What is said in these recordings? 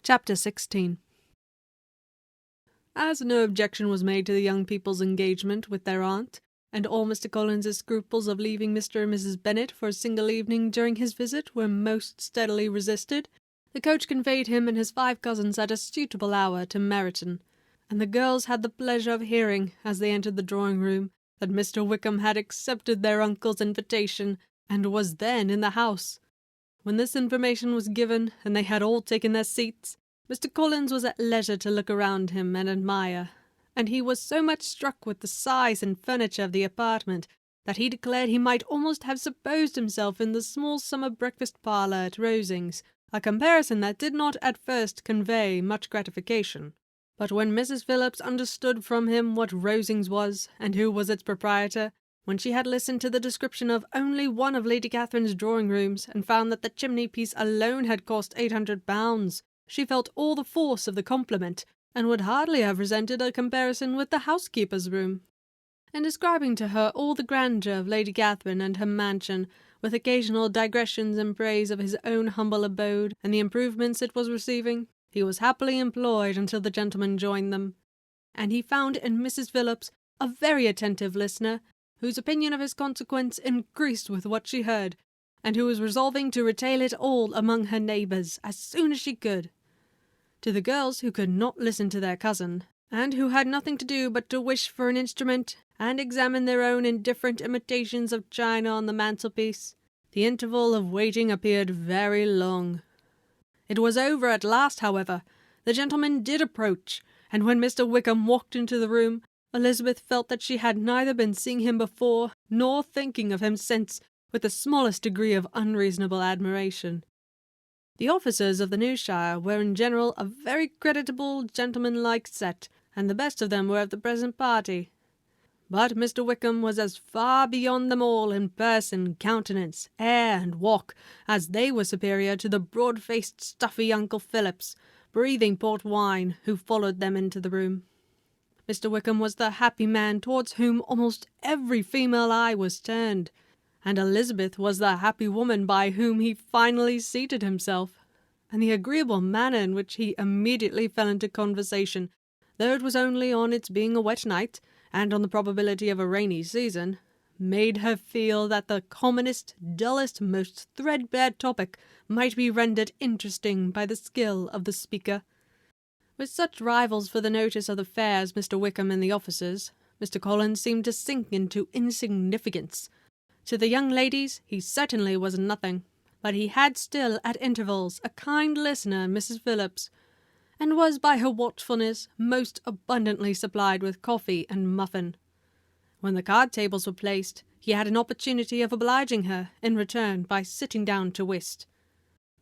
Chapter 16. As no objection was made to the young people's engagement with their aunt, and all Mr. Collins's scruples of leaving Mr. and Mrs. Bennet for a single evening during his visit were most steadily resisted, the coach conveyed him and his 5 cousins at a suitable hour to Meryton, and the girls had the pleasure of hearing, as they entered the drawing-room, that Mr. Wickham had accepted their uncle's invitation, and was then in the house. When this information was given, and they had all taken their seats, Mr. Collins was at leisure to look around him and admire, and he was so much struck with the size and furniture of the apartment that he declared he might almost have supposed himself in the small summer breakfast parlour at Rosings, a comparison that did not at first convey much gratification. But when Mrs. Phillips understood from him what Rosings was, and who was its proprietor, when she had listened to the description of only one of Lady Catherine's drawing-rooms, and found that the chimney-piece alone had cost £800, she felt all the force of the compliment, and would hardly have resented a comparison with the housekeeper's room. In describing to her all the grandeur of Lady Catherine and her mansion, with occasional digressions in praise of his own humble abode and the improvements it was receiving, he was happily employed until the gentlemen joined them, and he found in Mrs. Phillips a very attentive listener, whose opinion of his consequence increased with what she heard, and who was resolving to retail it all among her neighbours as soon as she could. To the girls who could not listen to their cousin, and who had nothing to do but to wish for an instrument and examine their own indifferent imitations of china on the mantelpiece, the interval of waiting appeared very long. It was over at last, however. The gentleman did approach, and when Mr. Wickham walked into the room, Elizabeth felt that she had neither been seeing him before nor thinking of him since with the smallest degree of unreasonable admiration. The officers of the new shire were in general a very creditable, gentlemanlike set, and the best of them were of the present party. But Mr. Wickham was as far beyond them all in person, countenance, air, and walk, as they were superior to the broad-faced, stuffy Uncle Phillips, breathing port wine, who followed them into the room. Mr. Wickham was the happy man towards whom almost every female eye was turned, and Elizabeth was the happy woman by whom he finally seated himself, and the agreeable manner in which he immediately fell into conversation, though it was only on its being a wet night, and on the probability of a rainy season, made her feel that the commonest, dullest, most threadbare topic might be rendered interesting by the skill of the speaker. With such rivals for the notice of the fair as Mr. Wickham and the officers, Mr. Collins seemed to sink into insignificance. To the young ladies he certainly was nothing, but he had still at intervals a kind listener in Mrs. Phillips, and was by her watchfulness most abundantly supplied with coffee and muffin. When the card-tables were placed, he had an opportunity of obliging her in return by sitting down to whist.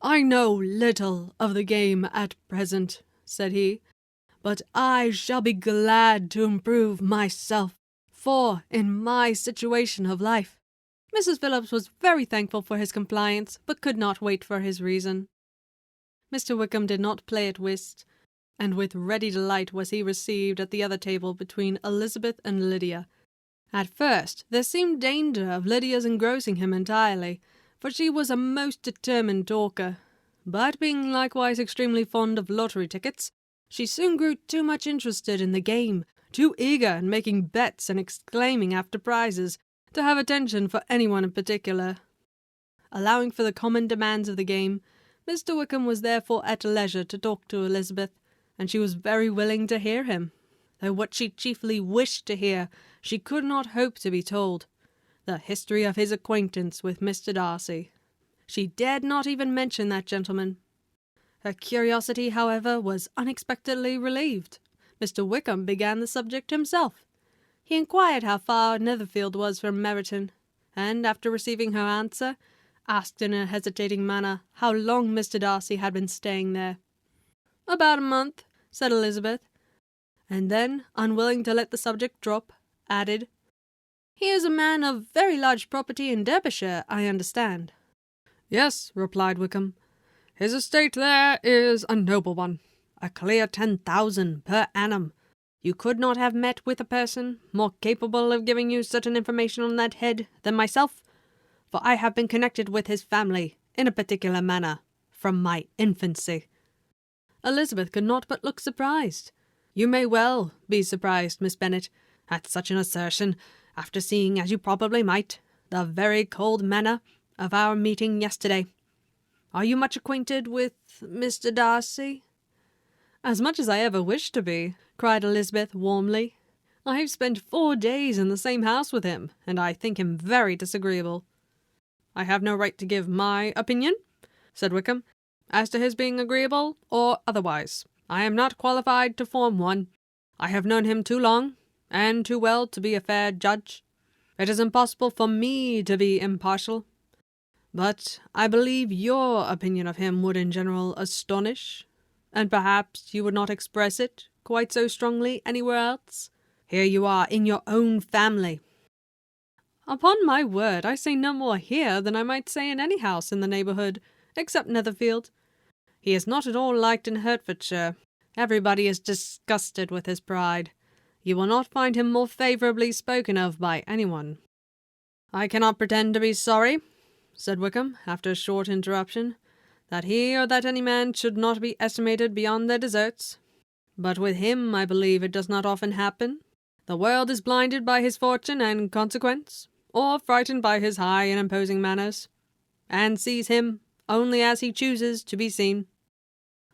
"I know little of the game at present," said he, "but I shall be glad to improve myself, for in my situation of life—" Mrs. Phillips was very thankful for his compliance, but could not wait for his reason. Mr. Wickham did not play at whist, and with ready delight was he received at the other table between Elizabeth and Lydia. At first there seemed danger of Lydia's engrossing him entirely, for she was a most determined talker, but being likewise extremely fond of lottery tickets, she soon grew too much interested in the game, too eager in making bets and exclaiming after prizes, to have attention for anyone in particular. Allowing for the common demands of the game, Mr. Wickham was therefore at leisure to talk to Elizabeth, and she was very willing to hear him, though what she chiefly wished to hear she could not hope to be told, the history of his acquaintance with Mr. Darcy. She dared not even mention that gentleman. Her curiosity, however, was unexpectedly relieved. Mr. Wickham began the subject himself. He inquired how far Netherfield was from Meryton, and, after receiving her answer, asked in a hesitating manner how long Mr. Darcy had been staying there. "About a month," said Elizabeth, and then, unwilling to let the subject drop, added, "He is a man of very large property in Derbyshire, I understand." "Yes," replied Wickham. "His estate there is a noble one, a clear 10,000 per annum. You could not have met with a person more capable of giving you certain information on that head than myself, for I have been connected with his family, in a particular manner, from my infancy." Elizabeth could not but look surprised. "You may well be surprised, Miss Bennet, at such an assertion, after seeing, as you probably might, the very cold manner of our meeting yesterday. Are you much acquainted with Mr. Darcy?" "As much as I ever wished to be," cried Elizabeth warmly. "I have spent 4 days in the same house with him, and I think him very disagreeable." "I have no right to give my opinion," said Wickham, "as to his being agreeable or otherwise. I am not qualified to form one. I have known him too long and too well to be a fair judge. It is impossible for me to be impartial. But I believe your opinion of him would in general astonish, and perhaps you would not express it quite so strongly anywhere else. Here you are in your own family." "Upon my word, I say no more here than I might say in any house in the neighbourhood, except Netherfield. He is not at all liked in Hertfordshire. Everybody is disgusted with his pride. You will not find him more favourably spoken of by anyone." "I cannot pretend to be sorry," said Wickham, after a short interruption, "that he or that any man should not be estimated beyond their deserts. But with him I believe it does not often happen. The world is blinded by his fortune and consequence, or frightened by his high and imposing manners, and sees him only as he chooses to be seen.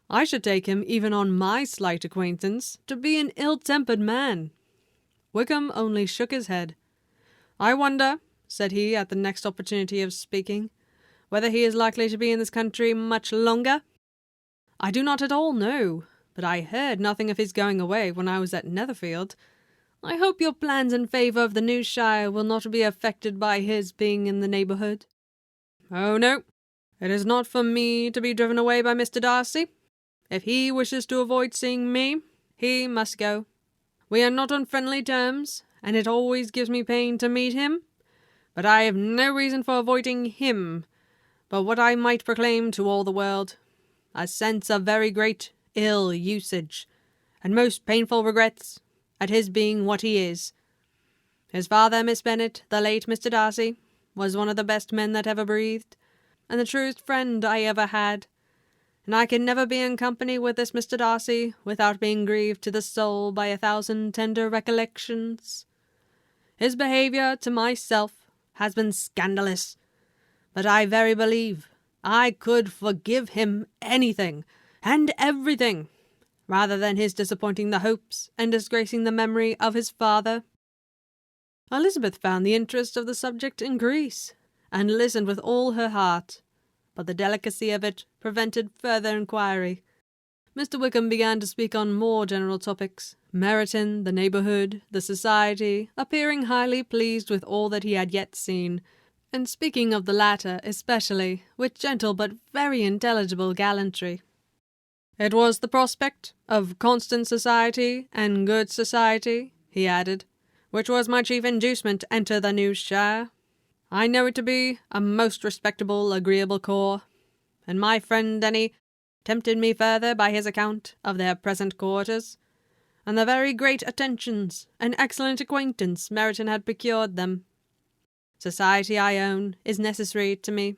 I should take him, even on my slight acquaintance, to be an ill-tempered man." Wickham only shook his head. "I wonder," said he, at the next opportunity of speaking, "whether he is likely to be in this country much longer? I do not at all know, but I heard nothing of his going away when I was at Netherfield. I hope your plans in favour of the new shire will not be affected by his being in the neighbourhood." "Oh, no. It is not for me to be driven away by Mr. Darcy. If he wishes to avoid seeing me, he must go. We are not on friendly terms, and it always gives me pain to meet him, but I have no reason for avoiding him but what I might proclaim to all the world, a sense of very great ill usage, and most painful regrets at his being what he is. His father, Miss Bennet, the late Mr. Darcy, was one of the best men that ever breathed, and the truest friend I ever had, and I can never be in company with this Mr. Darcy without being grieved to the soul by 1,000 tender recollections. His behaviour to myself has been scandalous, but I very believe I could forgive him anything and everything, rather than his disappointing the hopes and disgracing the memory of his father." Elizabeth found the interest of the subject increase, and listened with all her heart, but the delicacy of it prevented further inquiry. Mr. Wickham began to speak on more general topics, Meryton, the neighbourhood, the society, appearing highly pleased with all that he had yet seen, and speaking of the latter especially with gentle but very intelligible gallantry. "It was the prospect of constant society and good society," he added, "which was my chief inducement to enter the new shire. I know it to be a most respectable, agreeable corps, and my friend Denny tempted me further by his account of their present quarters, and the very great attentions and excellent acquaintance Meryton had procured them. Society, I own, is necessary to me.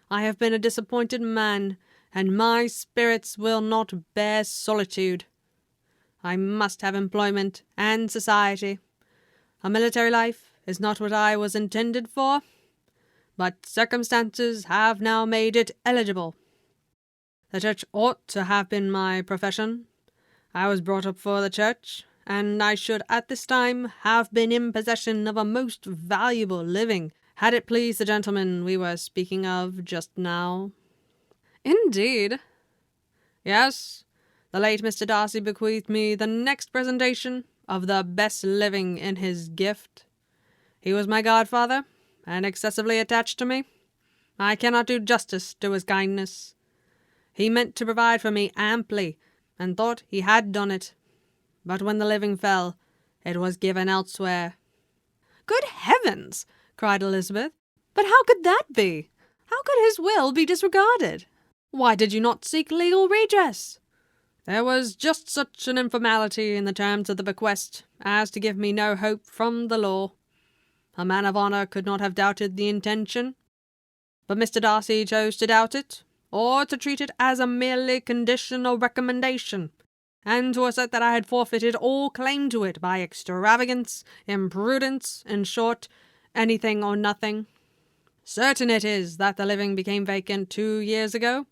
I have been a disappointed man, and my spirits will not bear solitude. I must have employment and society. A military life is not what I was intended for, but circumstances have now made it eligible. The church ought to have been my profession. I was brought up for the church, and I should at this time have been in possession of a most valuable living, had it pleased the gentleman we were speaking of just now." "Indeed?" "Yes. The late Mr. Darcy bequeathed me the next presentation of the best living in his gift. He was my godfather, and excessively attached to me. I cannot do justice to his kindness. He meant to provide for me amply, and thought he had done it. But when the living fell, it was given elsewhere." "Good heavens!" cried Elizabeth. "But how could that be? How could his will be disregarded? Why did you not seek legal redress?" "There was just such an informality in the terms of the bequest as to give me no hope from the law. A man of honour could not have doubted the intention. But Mr. Darcy chose to doubt it, or to treat it as a merely conditional recommendation, and to assert that I had forfeited all claim to it by extravagance, imprudence, in short, anything or nothing. Certain it is that the living became vacant 2 years ago,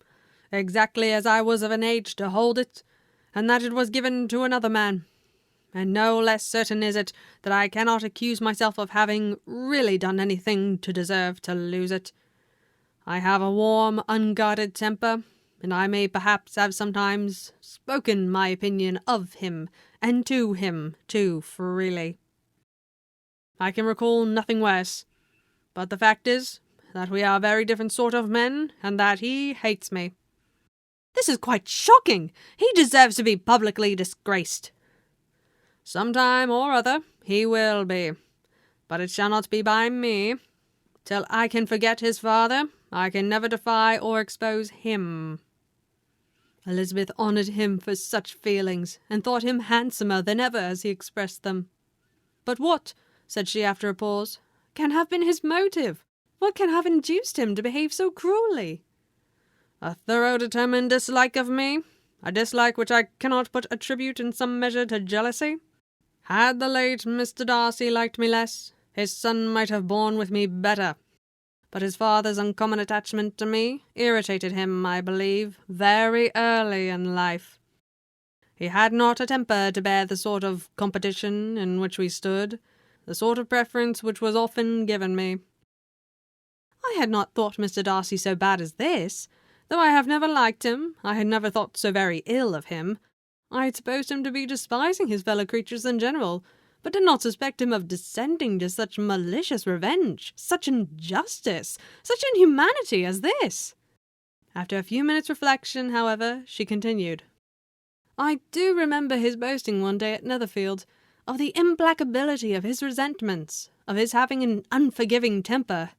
exactly as I was of an age to hold it, and that it was given to another man. And no less certain is it that I cannot accuse myself of having really done anything to deserve to lose it. I have a warm, unguarded temper, and I may perhaps have sometimes spoken my opinion of him, and to him, too, freely. I can recall nothing worse, but the fact is that we are very different sort of men, and that he hates me. This is quite shocking. He deserves to be publicly disgraced. Some time or other he will be, but it shall not be by me. Till I can forget his father, I can never defy or expose him. Elizabeth honoured him for such feelings, and thought him handsomer than ever as he expressed them. But what, said she after a pause, can have been his motive? What can have induced him to behave so cruelly? A thorough determined dislike of me, a dislike which I cannot but attribute in some measure to jealousy. Had the late Mr. Darcy liked me less, his son might have borne with me better. But his father's uncommon attachment to me irritated him, I believe, very early in life. He had not a temper to bear the sort of competition in which we stood, the sort of preference which was often given me. I had not thought Mr. Darcy so bad as this. Though I have never liked him, I had never thought so very ill of him. I had supposed him to be despising his fellow creatures in general, but did not suspect him of descending to such malicious revenge, such injustice, such inhumanity as this. After a few minutes' reflection, however, she continued, I do remember his boasting one day at Netherfield of the implacability of his resentments, of his having an unforgiving temper.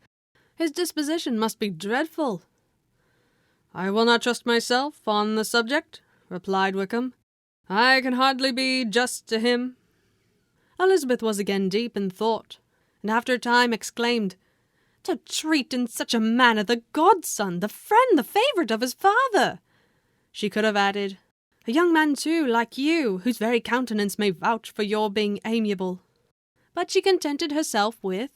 His disposition must be dreadful. I will not trust myself on the subject, replied Wickham. I can hardly be just to him. Elizabeth was again deep in thought, and after a time exclaimed, To treat in such a manner the godson, the friend, the favourite of his father! She could have added, A young man too, like you, whose very countenance may vouch for your being amiable. But she contented herself with,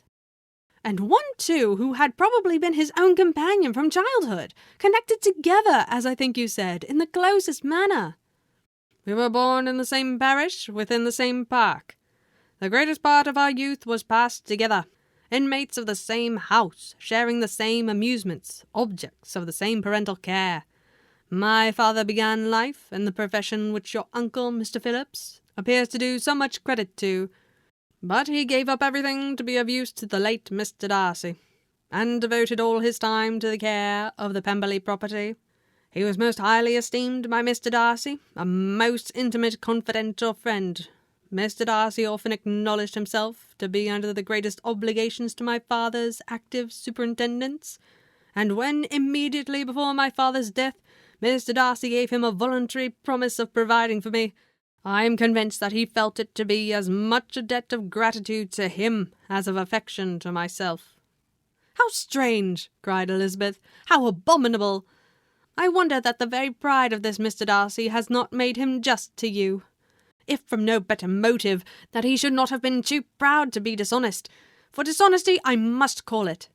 And one too, who had probably been his own companion from childhood, connected together, as I think you said, in the closest manner. We were born in the same parish, within the same park. The greatest part of our youth was passed together, inmates of the same house, sharing the same amusements, objects of the same parental care. My father began life in the profession which your uncle, Mr. Phillips, appears to do so much credit to, but he gave up everything to be of use to the late Mr. Darcy, and devoted all his time to the care of the Pemberley property. He was most highly esteemed by Mr. Darcy, a most intimate confidential friend. Mr. Darcy often acknowledged himself to be under the greatest obligations to my father's active superintendence, and when, immediately before my father's death, Mr. Darcy gave him a voluntary promise of providing for me, I am convinced that he felt it to be as much a debt of gratitude to him as of affection to myself. How strange! Cried Elizabeth. How abominable! I wonder that the very pride of this Mr. Darcy has not made him just to you. If from no better motive, that he should not have been too proud to be dishonest. For dishonesty I must call it.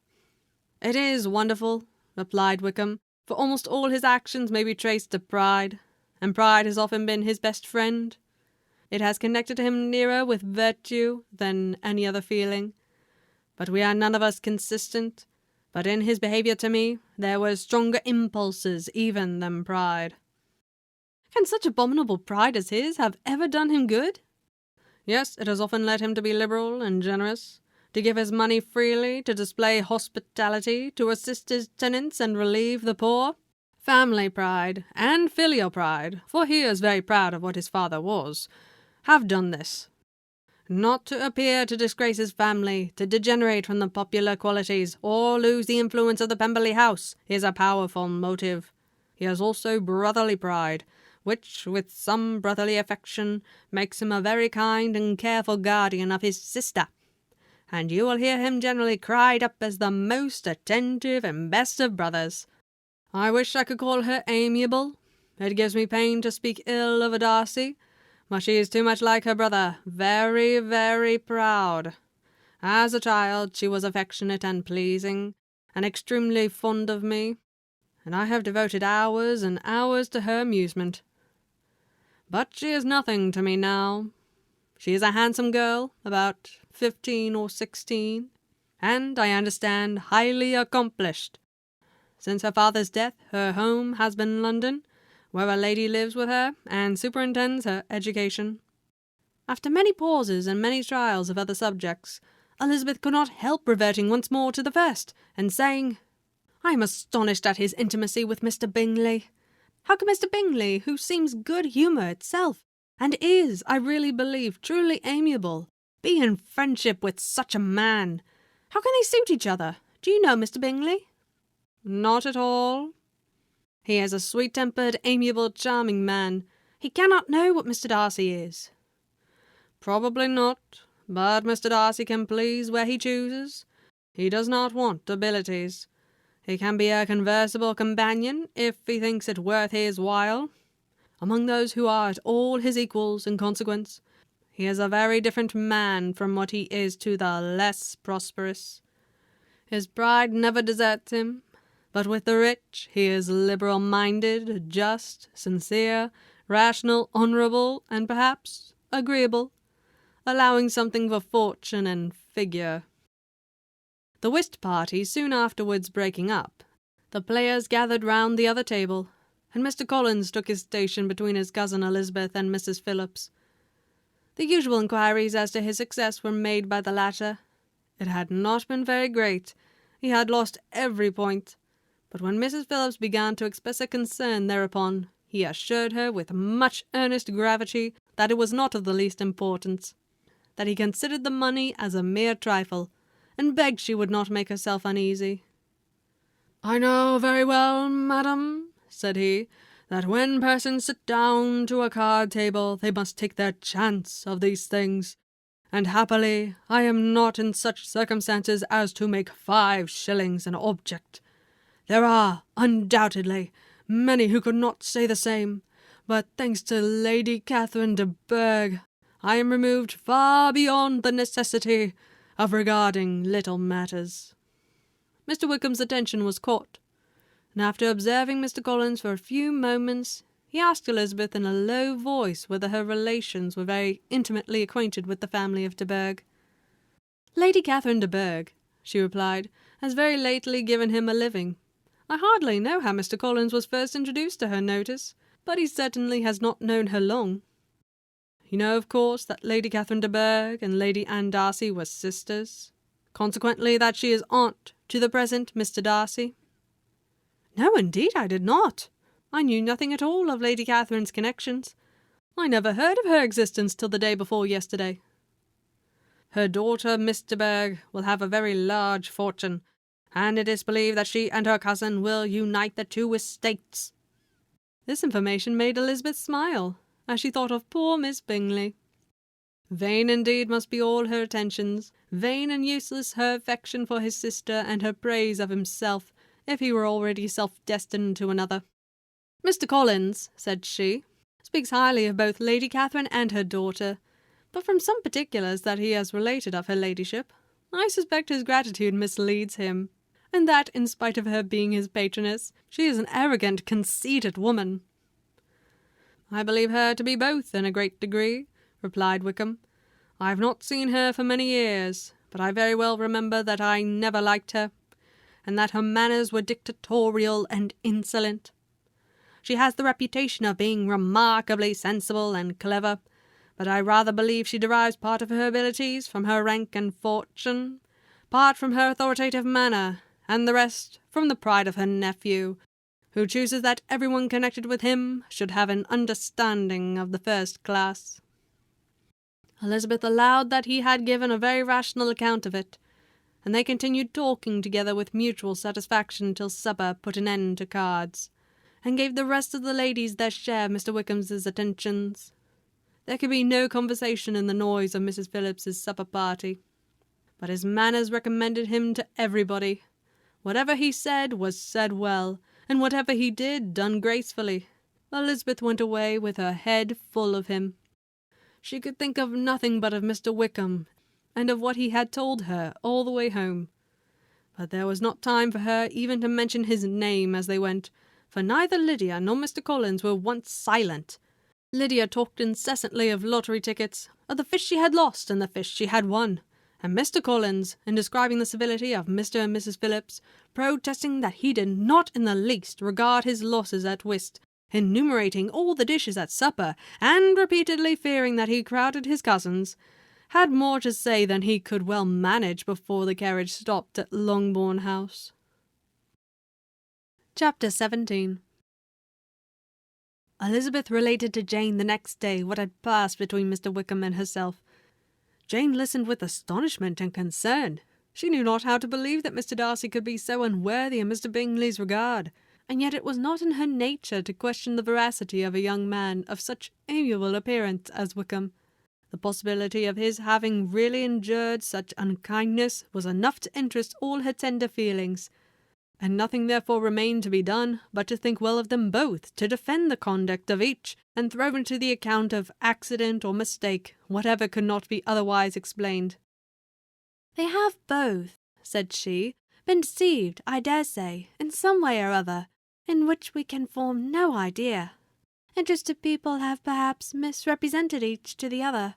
It is wonderful, replied Wickham, for almost all his actions may be traced to pride, and pride has often been his best friend. It has connected him nearer with virtue than any other feeling. But we are none of us consistent, but in his behaviour to me there were stronger impulses even than pride. Can such abominable pride as his have ever done him good? Yes, it has often led him to be liberal and generous, to give his money freely, to display hospitality, to assist his tenants and relieve the poor. Family pride, and filial pride, for he is very proud of what his father was, have done this. Not to appear to disgrace his family, to degenerate from the popular qualities, or lose the influence of the Pemberley house, is a powerful motive. He has also brotherly pride, which, with some brotherly affection, makes him a very kind and careful guardian of his sister, and you will hear him generally cried up as the most attentive and best of brothers. I wish I could call her amiable. It gives me pain to speak ill of a Darcy, but she is too much like her brother, very, very proud. As a child she was affectionate and pleasing, and extremely fond of me, and I have devoted hours and hours to her amusement. But she is nothing to me now. She is a handsome girl, about 15 or 16, and, I understand, highly accomplished. Since her father's death, her home has been London, where a lady lives with her and superintends her education. After many pauses and many trials of other subjects, Elizabeth could not help reverting once more to the first, and saying, "I am astonished at his intimacy with Mr. Bingley. How can Mr. Bingley, who seems good humour itself, and is, I really believe, truly amiable, be in friendship with such a man? How can they suit each other? Do you know Mr. Bingley?" "Not at all." "He is a sweet-tempered, amiable, charming man. He cannot know what Mr. Darcy is." "Probably not, but Mr. Darcy can please where he chooses. He does not want abilities. He can be a conversable companion, if he thinks it worth his while, among those who are at all his equals in consequence. He is a very different man from what he is to the less prosperous. His pride never deserts him, but with the rich he is liberal-minded, just, sincere, rational, honourable, and perhaps agreeable, allowing something for fortune and figure." The whist party soon afterwards breaking up, the players gathered round the other table, and Mr. Collins took his station between his cousin Elizabeth and Mrs. Phillips. The usual inquiries as to his success were made by the latter. It had not been very great. He had lost every point. But when Mrs. Phillips began to express a concern thereupon, he assured her with much earnest gravity that it was not of the least importance, that he considered the money as a mere trifle, and begged she would not make herself uneasy. "I know very well, madam," said he, "that when persons sit down to a card-table they must take their chance of these things, and happily I am not in such circumstances as to make 5 shillings an object. There are, undoubtedly, many who could not say the same, but thanks to Lady Catherine de Bourgh, I am removed far beyond the necessity of regarding little matters." Mr. Wickham's attention was caught, and after observing Mr. Collins for a few moments, he asked Elizabeth in a low voice whether her relations were very intimately acquainted with the family of de Bourgh. "Lady Catherine de Bourgh," she replied, "has very lately given him a living. I hardly know how Mr. Collins was first introduced to her notice, but he certainly has not known her long. You know, of course, that Lady Catherine de Bourgh and Lady Anne Darcy were sisters, consequently that she is aunt to the present Mr. Darcy." "No, indeed, I did not. I knew nothing at all of Lady Catherine's connections. I never heard of her existence till the day before yesterday." "Her daughter, Miss de Bourgh, will have a very large fortune, and it is believed that she and her cousin will unite the 2 estates." This information made Elizabeth smile, as she thought of poor Miss Bingley. Vain indeed must be all her attentions, vain and useless her affection for his sister and her praise of himself, if he were already self-destined to another. "Mr. Collins," said she, "speaks highly of both Lady Catherine and her daughter, but from some particulars that he has related of her ladyship, I suspect his gratitude misleads him, and that, in spite of her being his patroness, she is an arrogant, conceited woman." "I believe her to be both in a great degree," replied Wickham. "I have not seen her for many years, but I very well remember that I never liked her, and that her manners were dictatorial and insolent. She has the reputation of being remarkably sensible and clever, but I rather believe she derives part of her abilities from her rank and fortune, part from her authoritative manner, and the rest from the pride of her nephew, who chooses that everyone connected with him should have an understanding of the first class." Elizabeth allowed that he had given a very rational account of it, and they continued talking together with mutual satisfaction till supper put an end to cards, and gave the rest of the ladies their share of Mr. Wickham's attentions. There could be no conversation in the noise of Mrs. Phillips's supper party, but his manners recommended him to everybody. Whatever he said was said well, and whatever he did, done gracefully. Elizabeth went away with her head full of him. She could think of nothing but of Mr. Wickham, and of what he had told her all the way home. But there was not time for her even to mention his name as they went, for neither Lydia nor Mr. Collins were once silent. Lydia talked incessantly of lottery tickets, of the fish she had lost and the fish she had won, and Mr. Collins, in describing the civility of Mr. and Mrs. Phillips, protesting that he did not in the least regard his losses at whist, enumerating all the dishes at supper, and repeatedly fearing that he crowded his cousins, had more to say than he could well manage before the carriage stopped at Longbourn House. Chapter 17. Elizabeth related to Jane the next day what had passed between Mr. Wickham and herself. Jane listened with astonishment and concern. She knew not how to believe that Mr. Darcy could be so unworthy of Mr. Bingley's regard, and yet it was not in her nature to question the veracity of a young man of such amiable appearance as Wickham. The possibility of his having really endured such unkindness was enough to interest all her tender feelings, and nothing therefore remained to be done but to think well of them both, to defend the conduct of each, and throw into the account of accident or mistake whatever could not be otherwise explained. "They have both," said she, "been deceived, I dare say, in some way or other, in which we can form no idea. Interested people have perhaps misrepresented each to the other.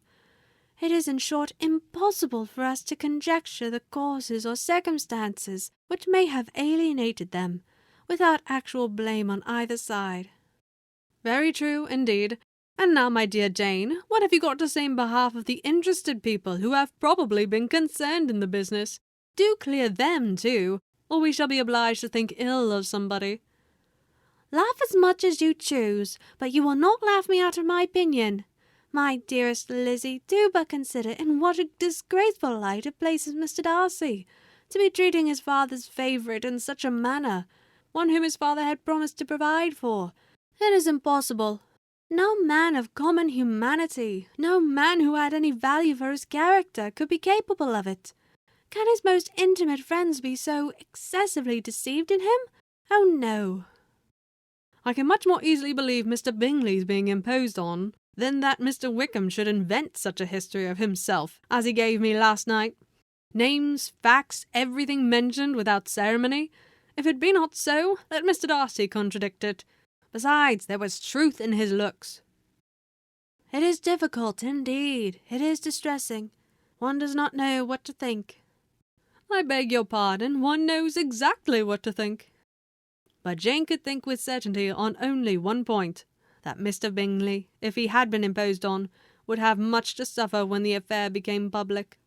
It is, in short, impossible for us to conjecture the causes or circumstances which may have alienated them, without actual blame on either side." "Very true, indeed. And now, my dear Jane, what have you got to say in behalf of the interested people who have probably been concerned in the business? Do clear them, too, or we shall be obliged to think ill of somebody." "Laugh as much as you choose, but you will not laugh me out of my opinion. My dearest Lizzie, do but consider in what a disgraceful light it places Mr. Darcy, to be treating his father's favourite in such a manner, one whom his father had promised to provide for. It is impossible. No man of common humanity, no man who had any value for his character, could be capable of it. Can his most intimate friends be so excessively deceived in him? Oh, no." "I can much more easily believe Mr. Bingley's being imposed on than that Mr. Wickham should invent such a history of himself as he gave me last night. Names, facts, everything mentioned without ceremony. If it be not so, let Mr. Darcy contradict it. Besides, there was truth in his looks." "It is difficult, indeed. It is distressing. One does not know what to think." "I beg your pardon, one knows exactly what to think." But Jane could think with certainty on only one point, that Mr. Bingley, if he had been imposed on, would have much to suffer when the affair became public.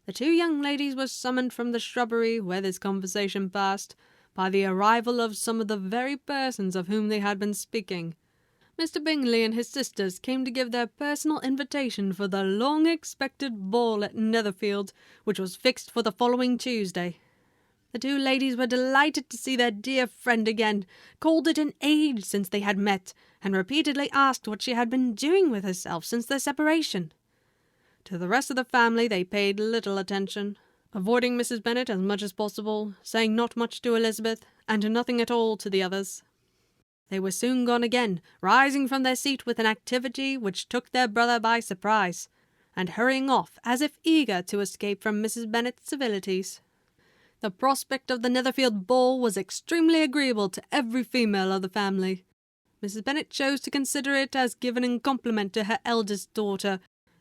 The two young ladies were summoned from the shrubbery where this conversation passed, by the arrival of some of the very persons of whom they had been speaking. Mr. Bingley and his sisters came to give their personal invitation for the long-expected ball at Netherfield, which was fixed for the following Tuesday. The two ladies were delighted to see their dear friend again, called it an age since they had met, and repeatedly asked what she had been doing with herself since their separation. To the rest of the family they paid little attention, avoiding Mrs. Bennet as much as possible, saying not much to Elizabeth, and nothing at all to the others. They were soon gone again, rising from their seat with an activity which took their brother by surprise, and hurrying off as if eager to escape from Mrs. Bennet's civilities. The prospect of the Netherfield ball was extremely agreeable to every female of the family. Mrs. Bennet chose to consider it as given in compliment to her eldest daughter,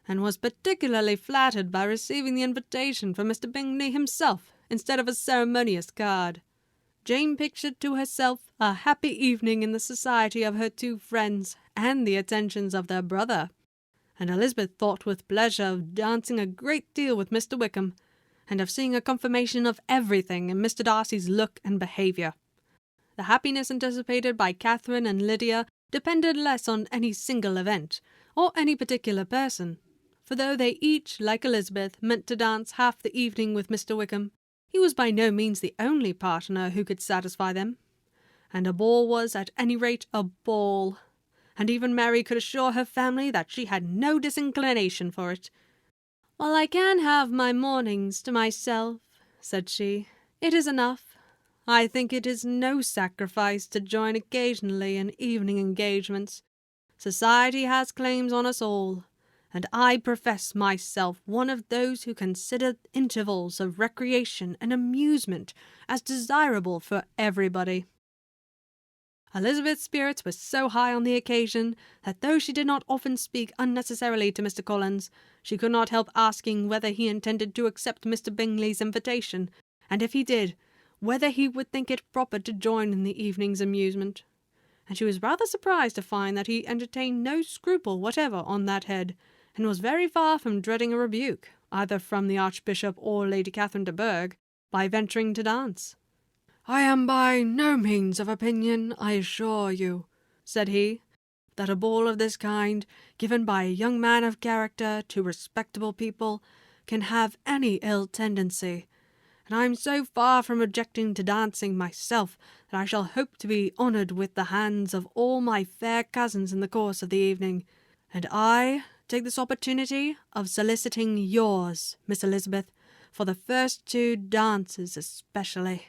and was particularly flattered by receiving the invitation from Mr. Bingley himself instead of a ceremonious card. Jane pictured to herself a happy evening in the society of her two friends and the attentions of their brother, and Elizabeth thought with pleasure of dancing a great deal with Mr. Wickham, and of seeing a confirmation of everything in Mr. Darcy's look and behaviour. The happiness anticipated by Catherine and Lydia depended less on any single event, or any particular person, for though they each, like Elizabeth, meant to dance half the evening with Mr. Wickham, he was by no means the only partner who could satisfy them, and a ball was, at any rate, a ball, and even Mary could assure her family that she had no disinclination for it. "Well, I can have my mornings to myself," said she. "It is enough. I think it is no sacrifice to join occasionally in evening engagements. Society has claims on us all, and I profess myself one of those who consider intervals of recreation and amusement as desirable for everybody." Elizabeth's spirits were so high on the occasion that though she did not often speak unnecessarily to Mr. Collins, she could not help asking whether he intended to accept Mr. Bingley's invitation, and if he did, whether he would think it proper to join in the evening's amusement. And she was rather surprised to find that he entertained no scruple whatever on that head, and was very far from dreading a rebuke, either from the Archbishop or Lady Catherine de Bourgh, by venturing to dance. "I am by no means of opinion, I assure you," said he, "that a ball of this kind, given by a young man of character to respectable people, can have any ill tendency, and I am so far from objecting to dancing myself that I shall hope to be honoured with the hands of all my fair cousins in the course of the evening, and I take this opportunity of soliciting yours, Miss Elizabeth, for the first 2 dances especially.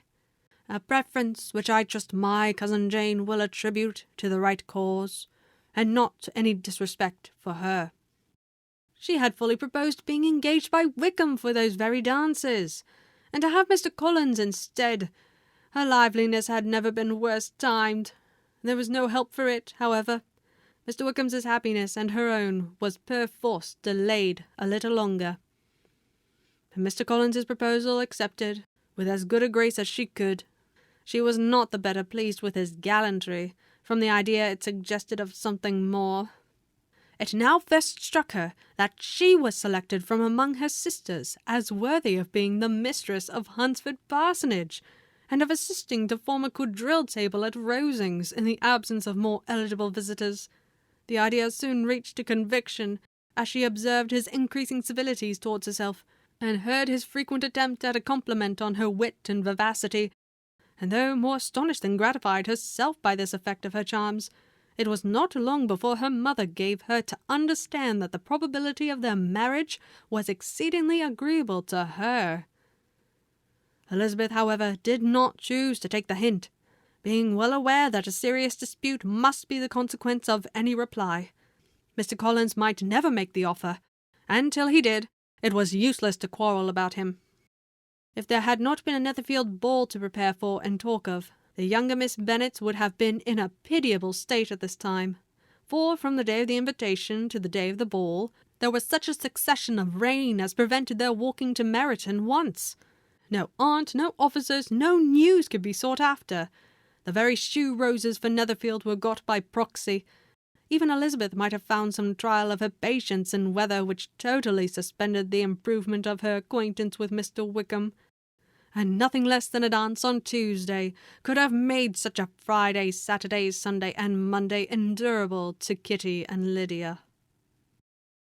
A preference which I trust my cousin Jane will attribute to the right cause, and not to any disrespect for her." She had fully proposed being engaged by Wickham for those very dances, and to have Mr. Collins instead. Her liveliness had never been worse timed. There was no help for it, however. Mr. Wickham's happiness and her own was perforce delayed a little longer. And Mr. Collins's proposal accepted, with as good a grace as she could. She was not the better pleased with his gallantry, from the idea it suggested of something more. It now first struck her that she was selected from among her sisters as worthy of being the mistress of Hunsford Parsonage, and of assisting to form a quadrille table at Rosings in the absence of more eligible visitors. The idea soon reached a conviction, as she observed his increasing civilities towards herself, and heard his frequent attempt at a compliment on her wit and vivacity, and though more astonished than gratified herself by this effect of her charms, it was not long before her mother gave her to understand that the probability of their marriage was exceedingly agreeable to her. Elizabeth, however, did not choose to take the hint, being well aware that a serious dispute must be the consequence of any reply. Mr. Collins might never make the offer, and till he did, it was useless to quarrel about him. If there had not been a Netherfield ball to prepare for and talk of, the younger Miss Bennet would have been in a pitiable state at this time, for from the day of the invitation to the day of the ball, there was such a succession of rain as prevented their walking to Meryton once. No aunt, no officers, no news could be sought after. The very shoe roses for Netherfield were got by proxy. Even Elizabeth might have found some trial of her patience in weather which totally suspended the improvement of her acquaintance with Mr. Wickham, and nothing less than a dance on Tuesday could have made such a Friday, Saturday, Sunday, and Monday endurable to Kitty and Lydia.